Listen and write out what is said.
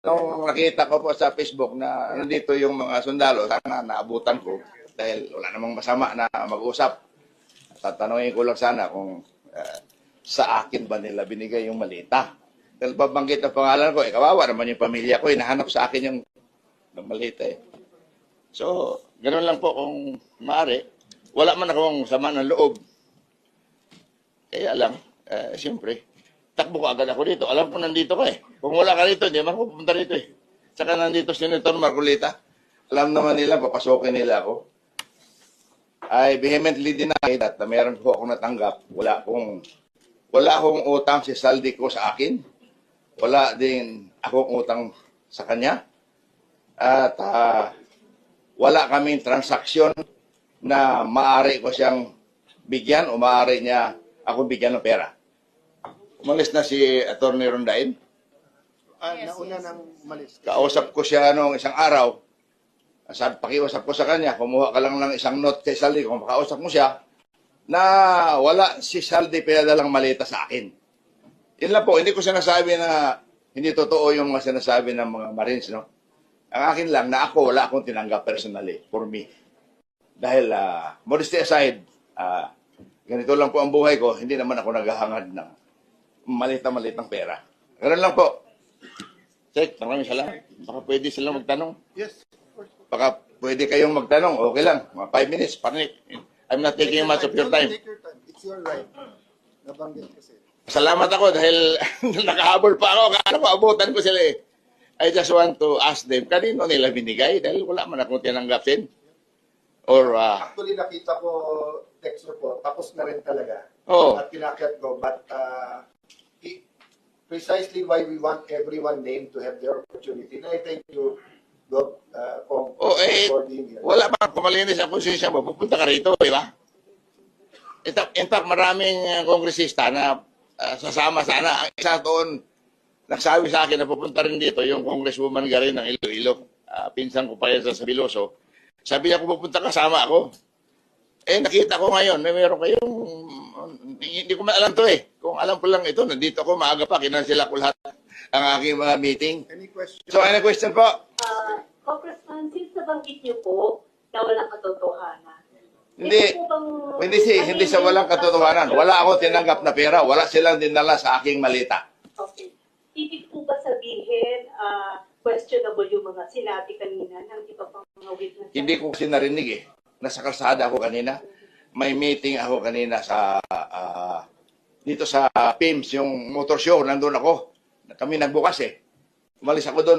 Nung nakita ko po sa Facebook na nandito yung mga sundalo, sana naabutan ko dahil wala namang masama na mag-usap. Tatanungin ko lang sana kung sa akin ba nila binigay yung malita. Dahil babanggit ang pangalan ko, kawawa naman yung pamilya ko, hinahanap sa akin yung malita eh. So, ganoon lang po kung maaari. Wala man akong sama ng loob. Kaya lang, siyempre, takbo ko agad ako dito. Alam ko nandito ka eh. Kung wala ka dito, hindi man ako pupunta dito eh. Saka nandito si Senator Marcolita. Alam naman nila, papasokin nila ako. I vehemently deny that meron po akong natanggap. Wala akong utang si Saldi ko sa akin. Wala din akong utang sa kanya. At wala kaming transaksyon na maaari ko siyang bigyan o maaari niya ako bigyan ng pera. Umalis na si Atty. Rondain. Nauna nang umalis. Kausap ko siya noong isang araw. Pakiusap ko sa kanya, kumuha ka lang ng isang note kay Saldi kung makausap mo siya, na wala si Saldi pinadalang malita sa akin. Yun lang po, hindi ko sinasabi na hindi totoo yung mga sinasabi ng mga Marines, no? Ang akin lang na ako, wala akong tinanggap personally for me. Dahil, modesty aside, ganito lang po ang buhay ko, hindi naman ako naghahangad ng malita-malitang pera. Ganun lang po. Check, maraming salamat. Baka pwede silang magtanong. Yes. Baka pwede kayong magtanong, okay lang. Mga 5 minutes, panic. I'm not taking much of your time. Take your time. It's your right. Nabanggit kasi. Salamat ako dahil nakahabol pa ako. Kano ko, abutan ko sila eh. I just want to ask them, kanino nila binigay? Dahil wala man akong tinanggapin. Or, Actually, nakita ko text report. Tapos na rin talaga. Oh. At pinakyat ko. But precisely why we want everyone named to have their opportunity. And I thank you, Doc, for being here. Wala ba kumalinis ang konsensya mo? Pupunta ka rito, di ba? In fact, maraming kongresista na sasama sana. Ang isa doon, nagsabi sa akin na pupunta rin dito yung Congresswoman Garin ng Iloilo. Pinsan ko pa yan sa Sabiloso. Sabi niya, kung pupunta ka, sama ako. Eh, nakita ko ngayon, meron kayong, hindi ko alam to eh. Kung alam ko lang ito, nandito ako, maaga pa, kinansila ko lahat ang aking mga meeting. Any question? So, any question po? Congressman, since nabanggit niyo po na walang katotohanan. Hindi sa walang katotohanan. Wala ako tinanggap na pera. Wala silang dinala sa aking malita. Okay. Ibig po ba sabihin, questionable yung mga sinabi kanina ng iba pang mga witnesses? Hindi ko kasi narinig eh. Nasa kalsada ako kanina. May meeting ako kanina sa dito sa PIMS, yung motor show. Nandun ako. Kami nagbukas eh. Umalis ako doon.